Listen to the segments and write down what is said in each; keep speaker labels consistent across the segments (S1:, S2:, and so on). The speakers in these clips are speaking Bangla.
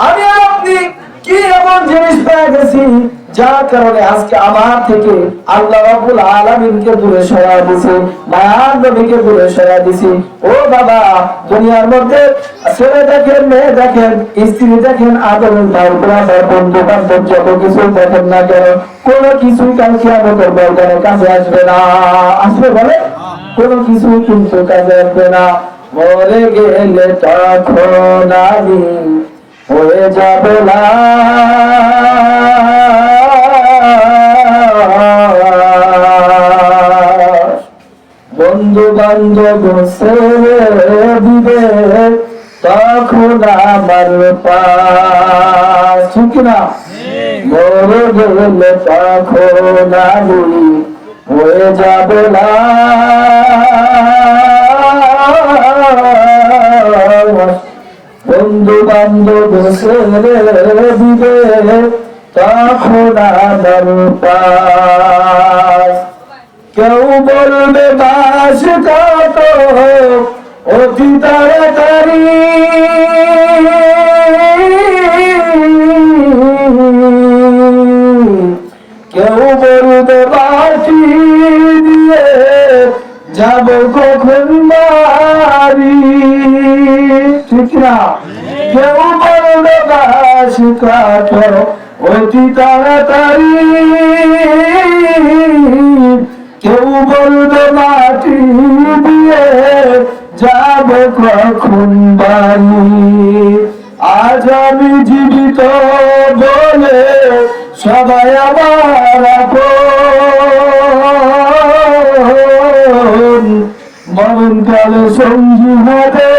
S1: আমি আর আপনি কি এমন জিনিস পেয়ে গেছি যার কারণে আজকে আমার থেকে আল্লাহ রাব্বুল আলামিনকে দূরে সরায় দিয়েছে, মায়ার নবীকে দূরে সরায় দিয়েছে। ও বাবা, দুনিয়ার মধ্যে ছেলে দেখেন, মেয়ে দেখেন, স্ত্রী দেখেন, আদর ভাই ব্রাদার বন্ধু বান্ধব যত কিছু দেখেন না কেন, কোনো কিছুই কাল কিয়ামতের ময়দানে কাজে আসবে না। আসবে বলে? কোনো কিছুই কিন্তু কাজে আসবে না। মরে গেলে তখন আমি হয়ে যাবে লাশ, বন্ধু বান্ধব ছেড়ে দিবে তখন আমার পাশ, ঠিক না? মরে গেলে তখন আমি হয়ে যাবে লাশ, বন্ধু বান্ধব ছেড়ে দিবে তখন আমার পাশ। কেউ বলবে বাস কত অতি তাড়াতাড়ি, কেউ বলবে বাটি দিয়ে যাব কখন বাড়ি, ঠিক না? কেউ বলবে বাস কত অতি তাড়াতাড়ি, কেউ বলবে মাটি দিয়ে যাব কখন বাড়ি। আজ আমি জীবিত বলে সবাই আমার আপন, মরণকালে সঙ্গী হবে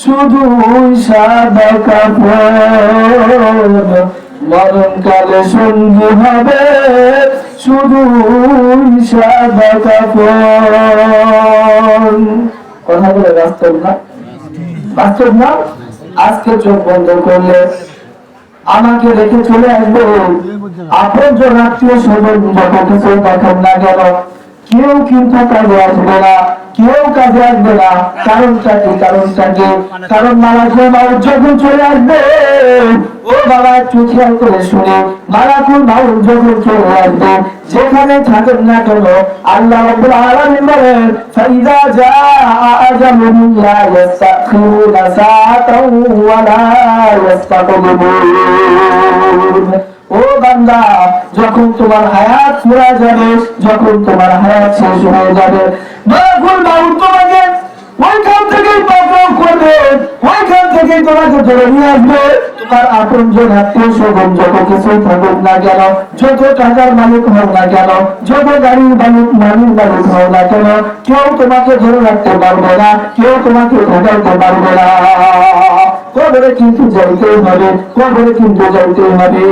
S1: শুধু সাদা কাপড়, মরণকালে সঙ্গী হবে শুধু সাদা কাপড়। কথা বলে বাস্তব না? বাস্তব না? আজকে চোখ বন্ধ করলে আমাকে রেখে চলে আসবে আপন জন আত্মীয় স্বজন যত কিছু দেখেন না কেন, কেউ কিন্তু কাজে আসবে না, কেউ কাজে আসবে না। কারণটা কি? কারণটা কি? কারণ মালাকুল মাউত যখন চলে আসবে, ও বাবা একটু খেয়াল করে শুনে, মালাকুল মাউত যখন চলে আসবে, যেখানে থাকেন না কেন, আল্লাহ রাব্বুল আলামিন বলেন ফাইদা জাআ আজালুহুম লা ইস্তাখিরুনা সাআতাও ওয়া লা ইস্তাকদিমুন। ও বান্দা, যখন তোমার হায়াত ফুরা যাবে, যখন তোমার হায়াত শেষ হয়ে যাবে, মালাকুল মাউত তোমাকে ওইখান থেকেই পাকড়াও করবে, ওইখান থেকেই তোমাকে ধরে নিয়ে আসবে। তোমার আপনজন আত্মীয় স্বজন যত কিছুই থাকুক না কেন, যত টাকার মালিক হোক না কেন, যত গাড়ির মালিক হোক না কেন, কেউ তোমাকে ধরে রাখতে পারবে না, কেউ তোমাকে ঠকাইতে পারবে না। কবরে কিন্তু যাইতেই হবে, কবরে কিন্তু যাইতেই হবে।